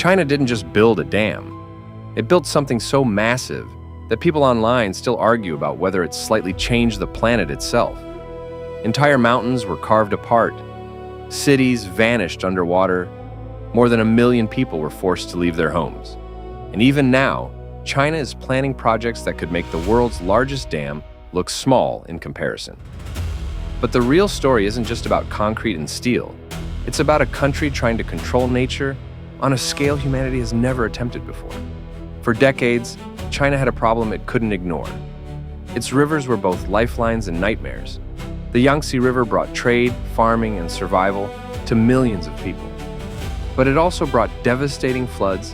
China didn't just build a dam. It built something so massive that people online still argue about whether it slightly changed the planet itself. Entire mountains were carved apart. Cities vanished underwater. More than 1 million people were forced to leave their homes. And even now, China is planning projects that could make the world's largest dam look small in comparison. But the real story isn't just about concrete and steel. It's about a country trying to control nature on a scale humanity has never attempted before. For decades, China had a problem it couldn't ignore. Its rivers were both lifelines and nightmares. The Yangtze River brought trade, farming, and survival to millions of people. But it also brought devastating floods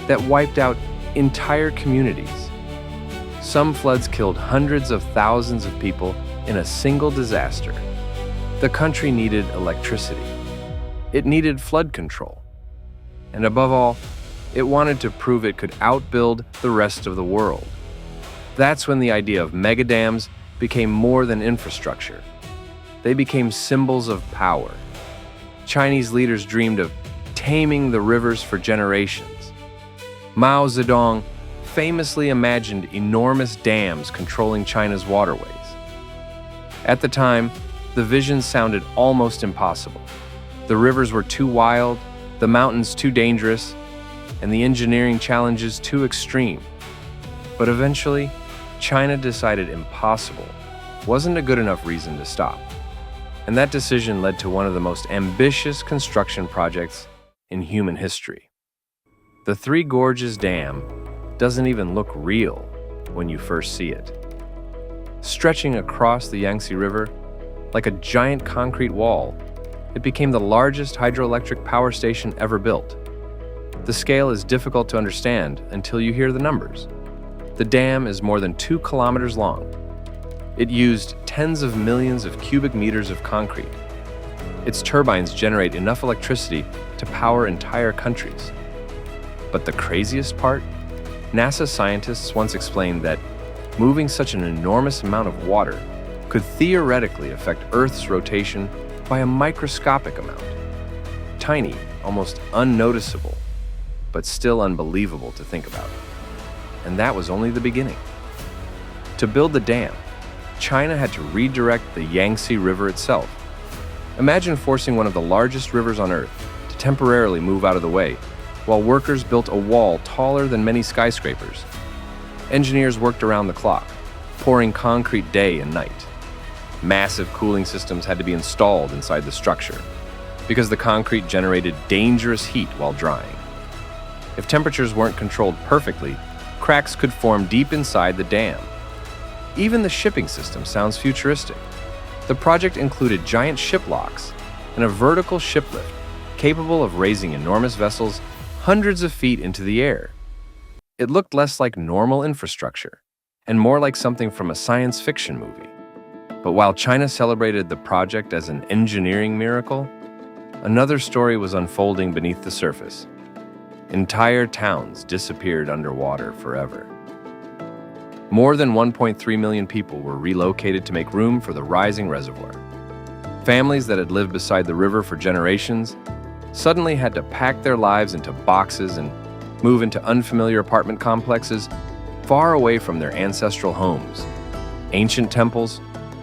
that wiped out entire communities. Some floods killed hundreds of thousands of people in a single disaster. The country needed electricity. It needed flood control. And above all, it wanted to prove it could outbuild the rest of the world. That's when the idea of megadams became more than infrastructure. They became symbols of power. Chinese leaders dreamed of taming the rivers for generations. Mao Zedong famously imagined enormous dams controlling China's waterways. At the time, the vision sounded almost impossible. The rivers were too wild, the mountains too dangerous, and the engineering challenges too extreme. But eventually, China decided impossible wasn't a good enough reason to stop. And that decision led to one of the most ambitious construction projects in human history. The Three Gorges Dam doesn't even look real when you first see it. Stretching across the Yangtze River like a giant concrete wall, it became the largest hydroelectric power station ever built. The scale is difficult to understand until you hear the numbers. The dam is more than 2 kilometers long. It used tens of millions of cubic meters of concrete. Its turbines generate enough electricity to power entire countries. But the craziest part? NASA scientists once explained that moving such an enormous amount of water could theoretically affect Earth's rotation by a microscopic amount. Tiny, almost unnoticeable, but still unbelievable to think about. And that was only the beginning. To build the dam, China had to redirect the Yangtze River itself. Imagine forcing one of the largest rivers on Earth to temporarily move out of the way, while workers built a wall taller than many skyscrapers. Engineers worked around the clock, pouring concrete day and night. Massive cooling systems had to be installed inside the structure, because the concrete generated dangerous heat while drying. If temperatures weren't controlled perfectly, cracks could form deep inside the dam. Even the shipping system sounds futuristic. The project included giant ship locks and a vertical ship lift capable of raising enormous vessels hundreds of feet into the air. It looked less like normal infrastructure and more like something from a science fiction movie. But while China celebrated the project as an engineering miracle, another story was unfolding beneath the surface. Entire towns disappeared underwater forever. More than 1.3 million people were relocated to make room for the rising reservoir. Families that had lived beside the river for generations suddenly had to pack their lives into boxes and move into unfamiliar apartment complexes far away from their ancestral homes. Ancient temples,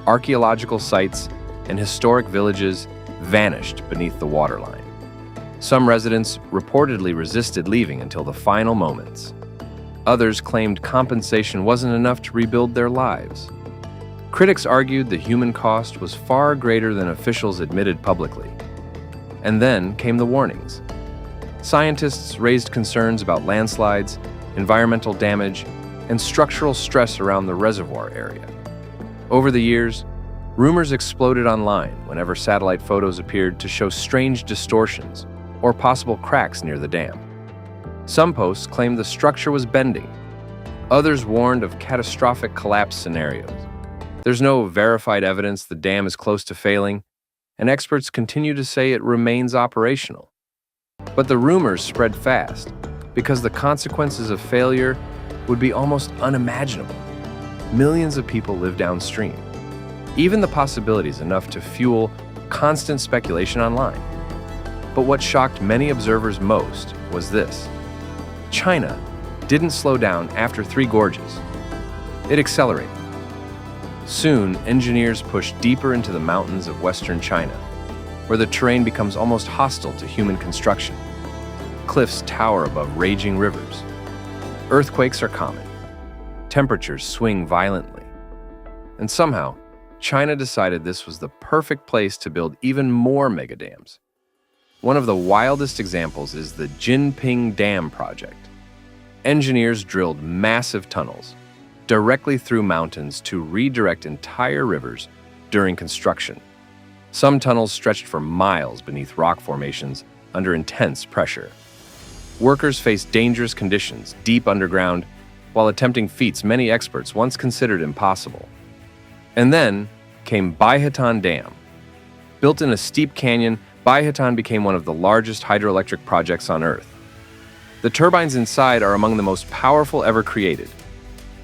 archaeological sites, and historic villages vanished beneath the waterline. Some residents reportedly resisted leaving until the final moments. Others claimed compensation wasn't enough to rebuild their lives. Critics argued the human cost was far greater than officials admitted publicly. And then came the warnings. Scientists raised concerns about landslides, environmental damage, and structural stress around the reservoir area. Over the years, rumors exploded online whenever satellite photos appeared to show strange distortions or possible cracks near the dam. Some posts claimed the structure was bending. Others warned of catastrophic collapse scenarios. There's no verified evidence the dam is close to failing, and experts continue to say it remains operational. But the rumors spread fast because the consequences of failure would be almost unimaginable. Millions of people live downstream. Even the possibility is enough to fuel constant speculation online. But what shocked many observers most was this. China didn't slow down after Three Gorges. It accelerated. Soon, engineers pushed deeper into the mountains of western China, where the terrain becomes almost hostile to human construction. Cliffs tower above raging rivers. Earthquakes are common. Temperatures swing violently. And somehow, China decided this was the perfect place to build even more megadams. One of the wildest examples is the Jinping Dam project. Engineers drilled massive tunnels directly through mountains to redirect entire rivers during construction. Some tunnels stretched for miles beneath rock formations under intense pressure. Workers faced dangerous conditions deep underground while attempting feats many experts once considered impossible. And then came Baihetan Dam. Built in a steep canyon, Baihetan became one of the largest hydroelectric projects on Earth. The turbines inside are among the most powerful ever created.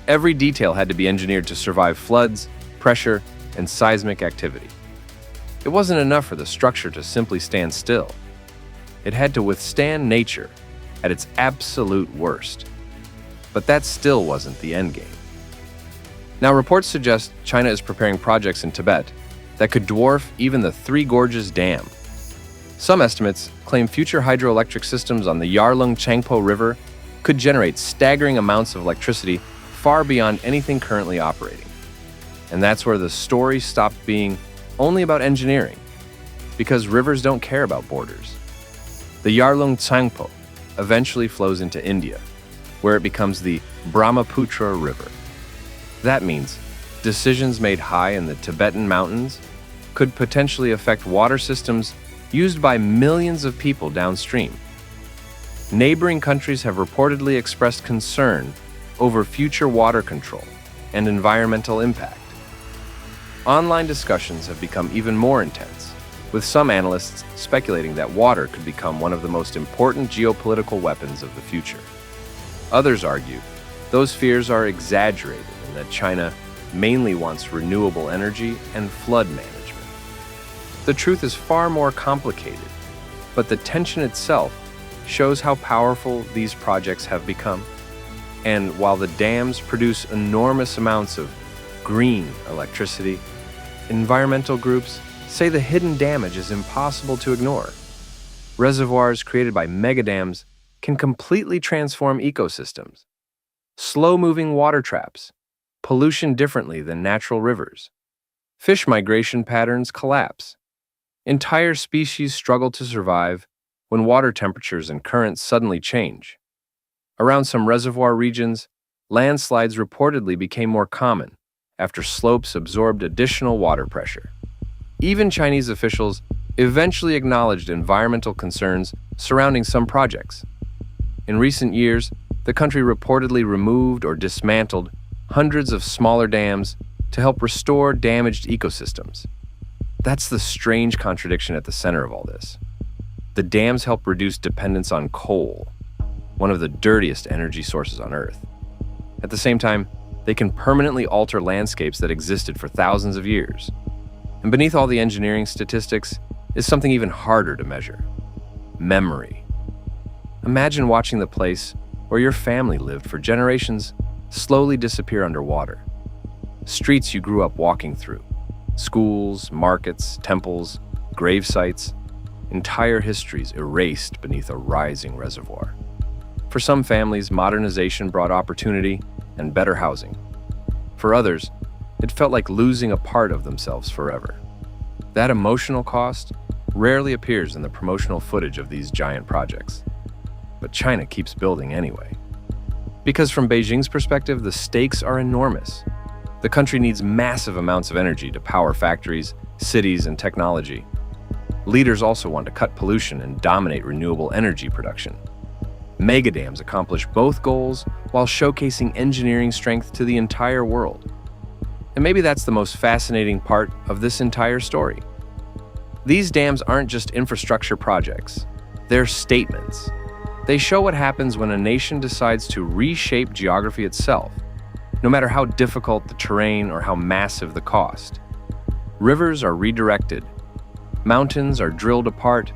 Every detail had to be engineered to survive floods, pressure, and seismic activity. It wasn't enough for the structure to simply stand still. It had to withstand nature at its absolute worst. But that still wasn't the endgame. Now, reports suggest China is preparing projects in Tibet that could dwarf even the Three Gorges Dam. Some estimates claim future hydroelectric systems on the Yarlung-Changpo River could generate staggering amounts of electricity far beyond anything currently operating. And that's where the story stopped being only about engineering, because rivers don't care about borders. The Yarlung-Changpo eventually flows into India, where it becomes the Brahmaputra River. That means decisions made high in the Tibetan mountains could potentially affect water systems used by millions of people downstream. Neighboring countries have reportedly expressed concern over future water control and environmental impact. Online discussions have become even more intense, with some analysts speculating that water could become one of the most important geopolitical weapons of the future. Others argue those fears are exaggerated and that China mainly wants renewable energy and flood management. The truth is far more complicated, but the tension itself shows how powerful these projects have become. And while the dams produce enormous amounts of green electricity, environmental groups say the hidden damage is impossible to ignore. Reservoirs created by megadams can completely transform ecosystems. Slow-moving water traps pollution differently than natural rivers. Fish migration patterns collapse. Entire species struggle to survive when water temperatures and currents suddenly change. Around some reservoir regions, landslides reportedly became more common after slopes absorbed additional water pressure. Even Chinese officials eventually acknowledged environmental concerns surrounding some projects. In recent years, the country reportedly removed or dismantled hundreds of smaller dams to help restore damaged ecosystems. That's the strange contradiction at the center of all this. The dams help reduce dependence on coal, one of the dirtiest energy sources on Earth. At the same time, they can permanently alter landscapes that existed for thousands of years. And beneath all the engineering statistics is something even harder to measure: memory. Imagine watching the place where your family lived for generations slowly disappear underwater. Streets you grew up walking through, schools, markets, temples, grave sites, entire histories erased beneath a rising reservoir. For some families, modernization brought opportunity and better housing. For others, it felt like losing a part of themselves forever. That emotional cost rarely appears in the promotional footage of these giant projects. But China keeps building anyway. Because from Beijing's perspective, the stakes are enormous. The country needs massive amounts of energy to power factories, cities, and technology. Leaders also want to cut pollution and dominate renewable energy production. Megadams accomplish both goals while showcasing engineering strength to the entire world. And maybe that's the most fascinating part of this entire story. These dams aren't just infrastructure projects, they're statements. They show what happens when a nation decides to reshape geography itself, no matter how difficult the terrain or how massive the cost. Rivers are redirected, mountains are drilled apart,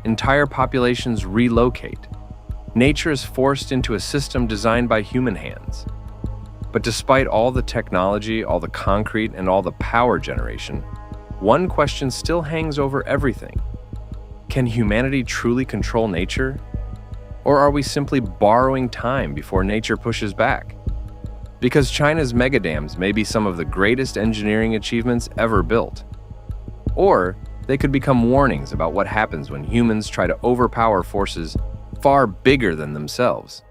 entire populations relocate. Nature is forced into a system designed by human hands. But despite all the technology, all the concrete, and all the power generation, one question still hangs over everything. Can humanity truly control nature? Or are we simply borrowing time before nature pushes back? Because China's megadams may be some of the greatest engineering achievements ever built. Or they could become warnings about what happens when humans try to overpower forces far bigger than themselves.